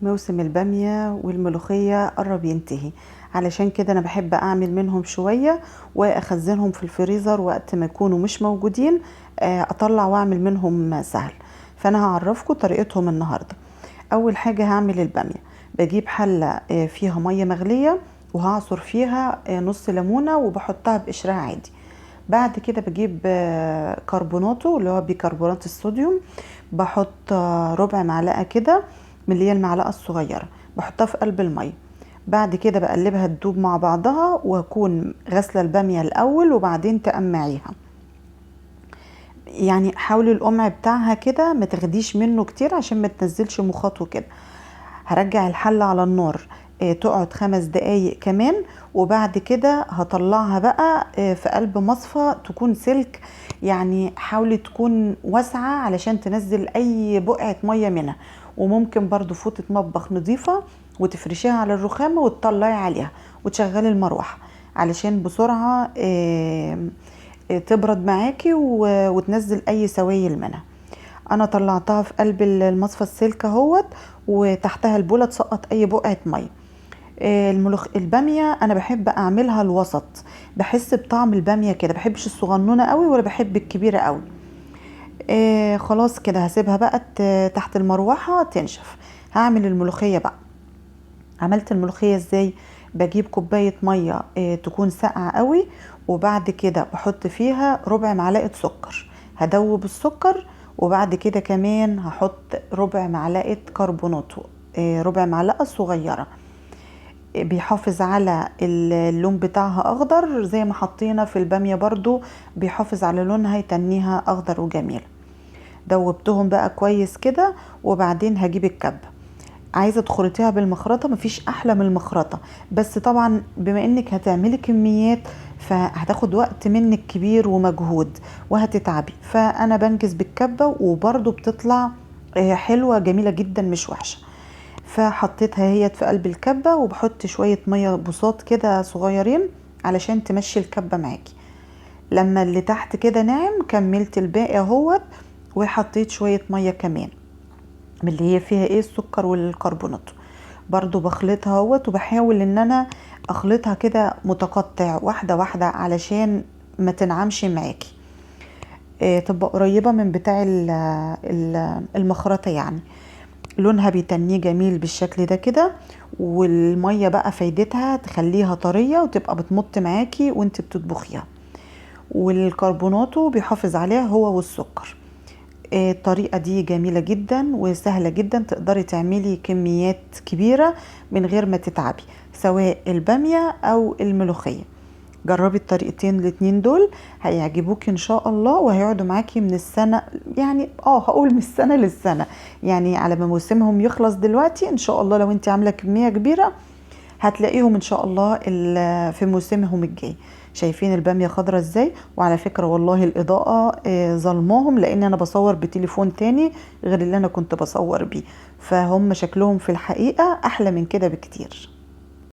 موسم البامية والملوخية قرب ينتهي، علشان كده انا بحب اعمل منهم شوية واخزنهم في الفريزر وقت ما يكونوا مش موجودين. اطلع واعمل منهم سهل. فانا هعرفكم طريقتهم النهاردة. اول حاجة هعمل البامية. بجيب حلة فيها مية مغلية، وهعصر فيها نص ليمونة وبحطها بقشرها عادي. بعد كده بجيب كربوناتو اللي هو بيكربونات الصوديوم. بحط ربع معلقة كده من اللي هي المعلقة الصغيرة، بحطها في قلب المية. بعد كده بقلبها تدوب مع بعضها، واكون غسلة البامية الاول وبعدين تقمعيها. يعني حاولي القمع بتاعها كده ما تاخديش منه كتير عشان ما تنزلش مخاط وكده. هرجع الحلة على النار، تقعد 5 دقايق كمان. وبعد كده هطلعها بقى في قلب مصفى تكون سلك. يعني حاولي تكون واسعة علشان تنزل اي بقعة مية منها. وممكن برضو فوطة مطبخ نظيفة وتفرشيها على الرخامة وتطلعي عليها وتشغلي المروحة علشان بسرعة تبرد معاكي وتنزل اي سوائل منها. انا طلعتها في قلب المصفى السلك اهوت، وتحتها البوله تسقط اي بقعه ميه. الباميه انا بحب اعملها الوسط. بحس بطعم الباميه كده، بحبش الصغنونه قوي ولا بحب الكبيره قوي. خلاص كده هسيبها بقى تحت المروحه تنشف. هعمل الملوخيه بقى. عملت الملوخيه ازاي؟ بجيب كوبايه ميه تكون ساقعه قوي، وبعد كده بحط فيها ربع معلقه سكر. هدوب السكر، وبعد كده كمان هحط ربع معلقه كربوناتو، ربع معلقه صغيره. بيحافظ على اللون بتاعها اخضر زي ما حطينا في الباميه برضو. بيحافظ على لونها يتنيها اخضر وجميل. دوبتهم بقى كويس كده، وبعدين هجيب الكبة. عايزه تخرطيها بالمخرطه، مفيش احلى من المخرطه. بس طبعا بما انك هتعملي كميات فهتاخد وقت منك كبير ومجهود وهتتعبي، فانا بنجز بالكبه وبرضو بتطلع حلوه جميله جدا مش وحشه. فحطيتها هي في قلب الكبه، وبحط شويه ميه بساط كده صغيرين علشان تمشي الكبه معاكي. لما اللي تحت كده ناعم كملت الباقي اهوت، وحطيت شويه ميه كمان من اللي هي فيها السكر والكربونات. برضو بخلطها اهوت، وبحاول ان انا اخلطها كده متقطع واحده واحده علشان ما تنعمش معاكي. تبقى قريبه من بتاع المخرطه يعني. لونها بيتنيه جميل بالشكل ده كده. والميه بقى فايدتها تخليها طريه وتبقى بتمط معاكي وانت بتطبخيها. والكربوناتو بيحافظ عليها هو والسكر. الطريقة دي جميلة جدا وسهلة جدا، تقدري تعملي كميات كبيرة من غير ما تتعبي، سواء البامية او الملوخية. جربي الطريقتين الاتنين دول، هيعجبوك ان شاء الله وهيقعدوا معاكي من السنة. يعني هقول من السنة للسنة. يعني على ما موسمهم يخلص دلوقتي ان شاء الله، لو انت عاملة كمية كبيرة هتلاقيهم ان شاء الله في موسمهم الجاي. شايفين البامية خضرة ازاي؟ وعلى فكرة والله الاضاءة ظلماهم، لان انا بصور بتليفون تاني غير اللي انا كنت بصور بيه. فهم شكلهم في الحقيقة احلى من كده بكتير.